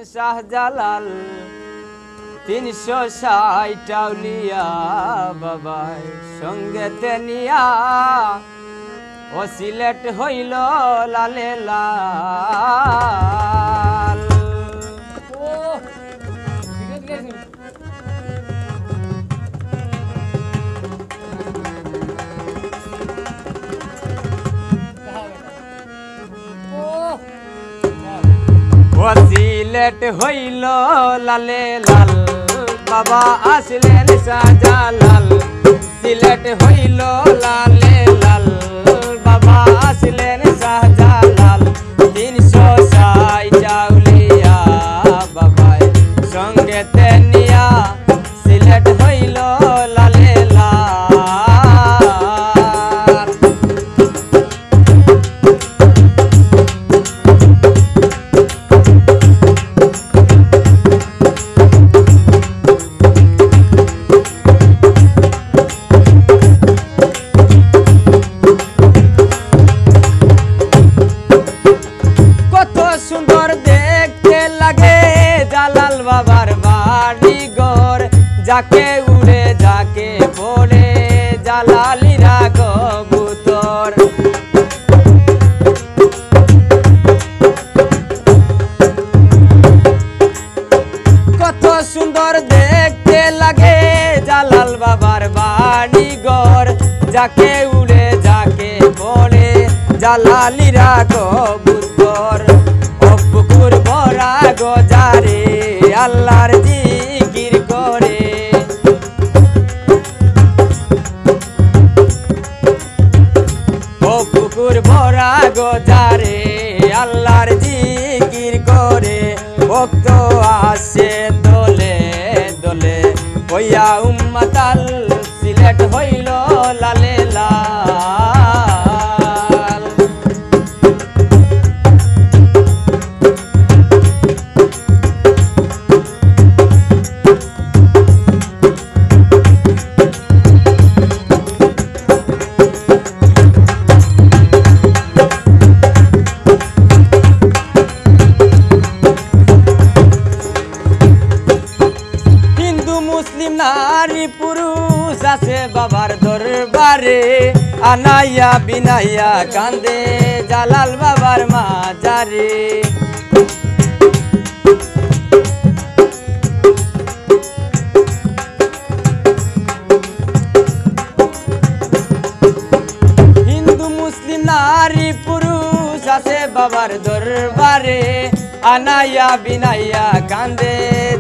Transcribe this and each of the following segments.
শাহজালাল 360 আউলিয়া বাবাই সঙ্গেতে নিয়া ও সিলেট হইল লালে লাল। ও সিলেট হইল লালে লাল বাবা আসলেন শাহজালাল। সিলেট হইল লালে লাল বাবা আসলেন শাহজালাল। 360 আউলিয়া বাবাই সঙ্গেতে নিয়া সিলেট হইল লালে লাল। সুন্দর দেখতে লাগে জালাল বাবার বাড়ি ঘর। যাকে উড়ে যাকে বলে জালালিরা কবুতর। কত সুন্দর দেখতে লাগে জালাল বাবার বাড়ি ঘর। যাকে উড়ে যাকে বলে জালালিরা কবুতর। পুকুর ভরা গজারে আল্লাহর জিকির করে। ও পুকুর ভরা গজারে আল্লাহর জিকির করে। ভক্ত আসে দলে দলে হইয়া উম্মাতাল। সিলেট হইল লালে লাল। মুসলিম নারী পুরুষ আছে বাবার দরবারে। আনাইয়া বিনাইয়া কান্দে জালাল বাবার মাজারে। হিন্দু মুসলিম নারী পুরুষ আছে বাবার দরবারে। আনাইয়া বিনাইয়া কান্দে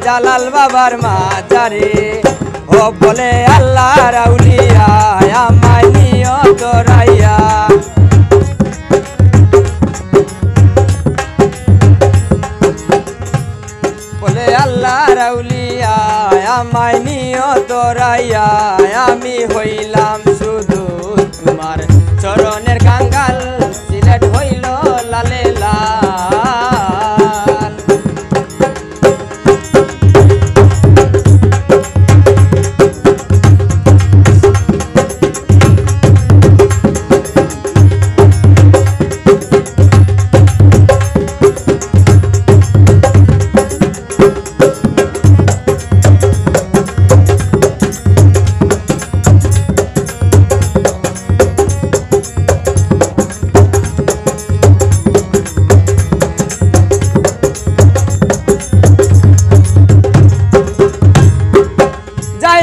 জালাল বাবার মাজারে। ও বলে আল্লাহর আউলিয়া আমায় নিয়ত রাইয়া। বলে আল্লাহর আউলিয়া আমায় নিয়ত রাইয়া। আমি হইলাম শুধু তোমার চরণের কাঙ্গাল। সিলেট হইল লালে লাল।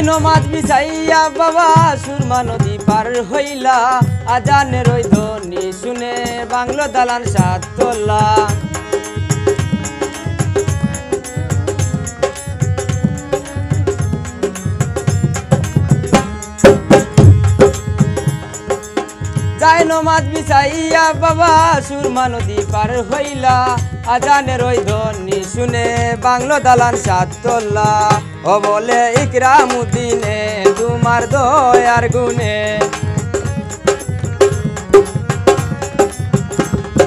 নমাজ বিছাইয়া বাবা সুরমা নদী পার হইলা। আজানের ওই ধ্বনি শুনে বাংলো দালান সাততলা। যায় নমাজ বিছাইয়া বাবা সুরমা নদী পার হইলা। আজানের ওই ধ্বনি শুনে বাংলো দালান সাততলা। ও বলে ইকরামুদ্দিনে তোমার দয়ার গুণে।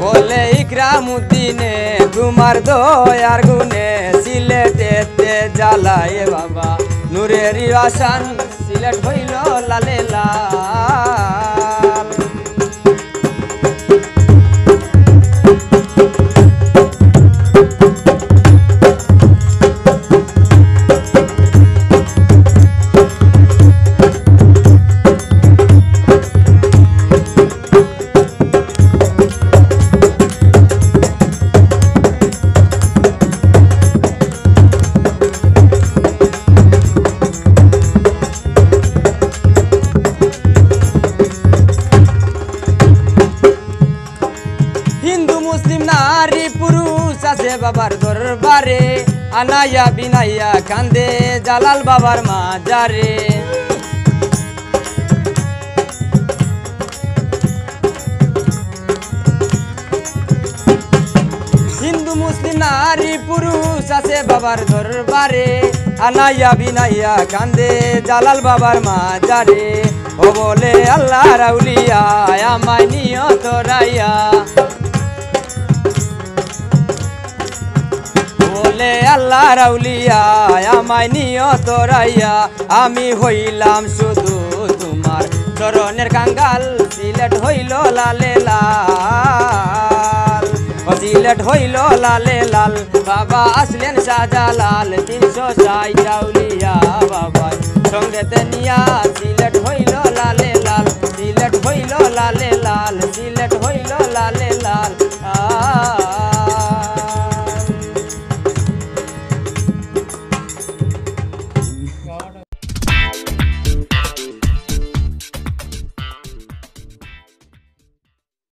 বলে ইকরামুদ্দিনে তোমার দয়ার গুণে। সিলেটেতে জ্বালায় বাবা নূরের আসান। সিলেট হইল লালে লাল। সাসে বাবার দরবারে আনাইয়া বিনাইয়া কান্দে জালাল বাবার মাজারে হিন্দু মুসলিম নারী পুরুষ আছে বাবার দরবারে আনাইয়া বিনাইয়া কান্দে জালাল বাবার মাজারে ও বলে আল্লাহ রাউলিয়া আমায় নিয়ত রাইয়া বলে আল্লাহ রাউলিয়া আমায় নিয়ত রাইয়া আমি হইলাম শুধু তোমার চরণের কাঙ্গাল সিলেট হইল লালে লাল সিলেট হইল লালে লাল বাবা আসলেন শাহজালাল 360 আউলিয়া বাবা সঙ্গেতে নিয়া সিলেট হইল লালে লাল সিলেট হইল লালে লাল সিলেট হইল